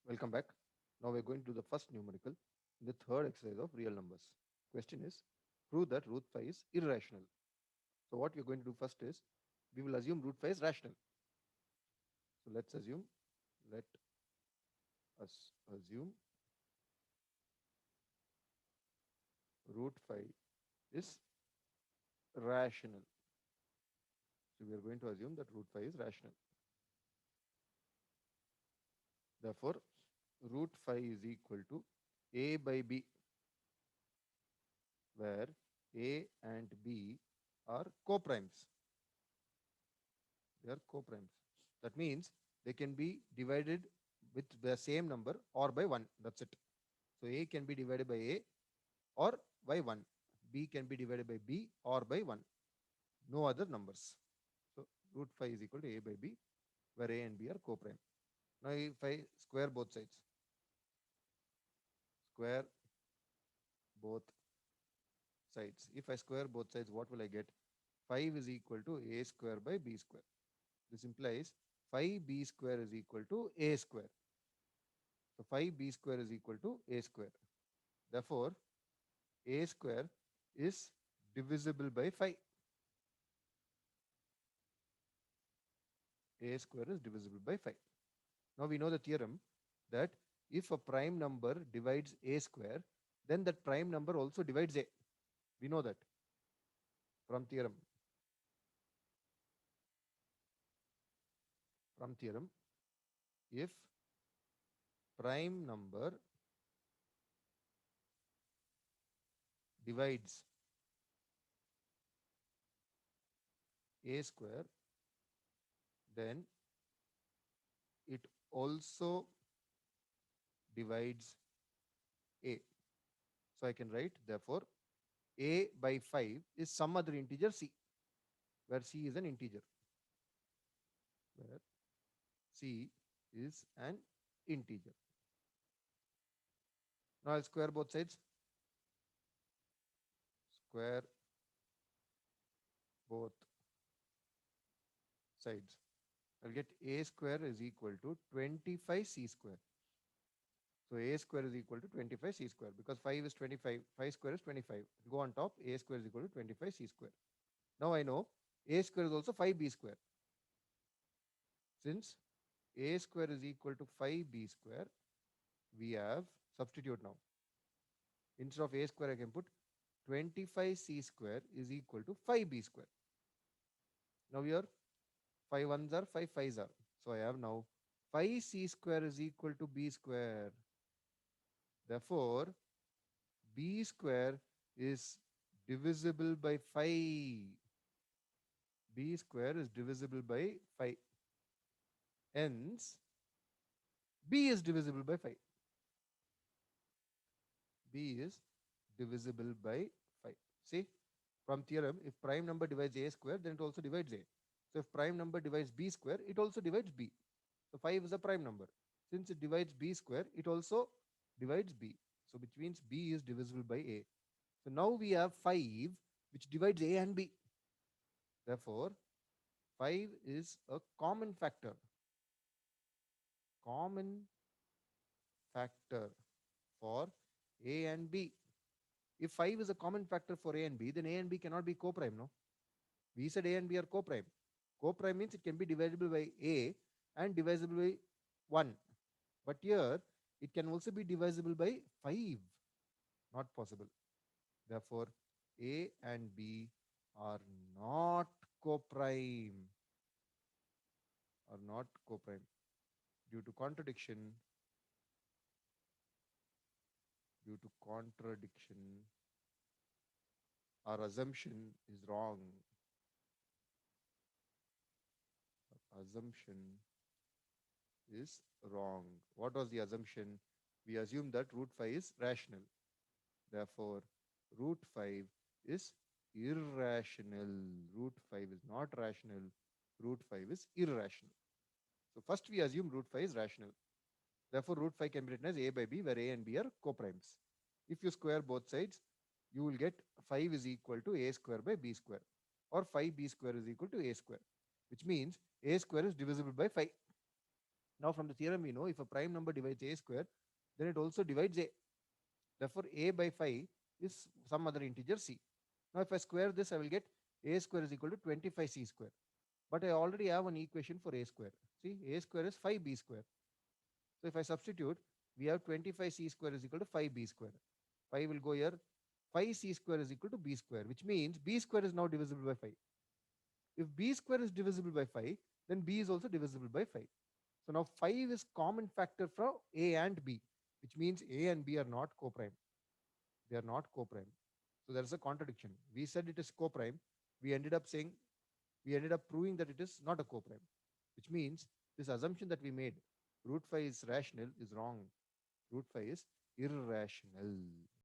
Welcome back. Now we're going to the first numerical in the third exercise of real numbers. Question is, prove that root 5 is irrational. So what we're going to do first is, we will assume root 5 is rational. So let us assume root 5 is rational. So we are going to assume that root 5 is rational. Therefore, root 5 is equal to a by b, where a and b are coprimes. They are coprimes. That means they can be divided with the same number or by 1. That's it. So A can be divided by A or by 1. B can be divided by B or by 1. No other numbers. So root 5 is equal to A by B, where A and B are coprime. Now if I square both sides, square both sides. If I square both sides, what will I get? 5 is equal to A square by B square. This implies 5B square is equal to A square. So 5B square is equal to A square. Therefore, A square is divisible by 5. A square is divisible by 5. Now we know the theorem that if a prime number divides A square, then that prime number also divides A. We know that from theorem. From theorem, if prime number divides A square, then it also divides A. So I can write, therefore, A by 5 is some other integer C, where C is an integer. Where C is an integer. Now I'll square both sides. Square both sides. I'll get A square is equal to 25C square. So A square is equal to 25C square, because 5 is 25. 5 square is 25. Go on top, A square is equal to 25C square. Now I know A square is also 5B square. Since A square is equal to 5B square, we have, substitute now. Instead of A square, I can put 25C square is equal to 5B square. Now here, 5 ones are 5 fives are. So I have now 5C square is equal to B square. Therefore, B square is divisible by 5. B square is divisible by 5. Hence, B is divisible by 5. B is divisible by 5. See, from theorem, if prime number divides A square, then it also divides A. So if prime number divides B square, it also divides B. So 5 is a prime number. Since it divides B square, it also divides B. So which means B is divisible by A. So now we have 5 which divides A and B. Therefore, 5 is a common factor. Common factor for A and B. If 5 is a common factor for A and B, then A and B cannot be coprime, no? We said A and B are coprime. Coprime means it can be divisible by A and divisible by 1. But here, it can also be divisible by 5. Not possible. Therefore, A and B are not coprime. Are not coprime. Due to contradiction, due to contradiction, our assumption is wrong. Our assumption is wrong. What was the assumption? We assume that root 5 is rational. Therefore, root 5 is irrational. Root 5 is not rational. Root 5 is irrational. So first we assume root 5 is rational. Therefore, root 5 can be written as A by B, where A and B are coprimes. If you square both sides, you will get 5 is equal to A square by B square, or 5B square is equal to A square, which means A square is divisible by 5. Now from the theorem, we know if a prime number divides a square, then it also divides a. Therefore, a by 5 is some other integer c. Now if I square this, I will get a square is equal to 25c square. But I already have an equation for a square. See, a square is 5b square. So if I substitute, we have 25c square is equal to 5b square. 5 will go here. 5c square is equal to b square, which means b square is now divisible by 5. If b square is divisible by 5, then b is also divisible by 5. So now 5 is common factor from a and b, which means a and b are not coprime. They are not coprime. So there is a contradiction. We said it is coprime. We ended up saying, we ended up proving that it is not a coprime, which means this assumption that we made, root 5 is rational, is wrong. Root 5 is irrational.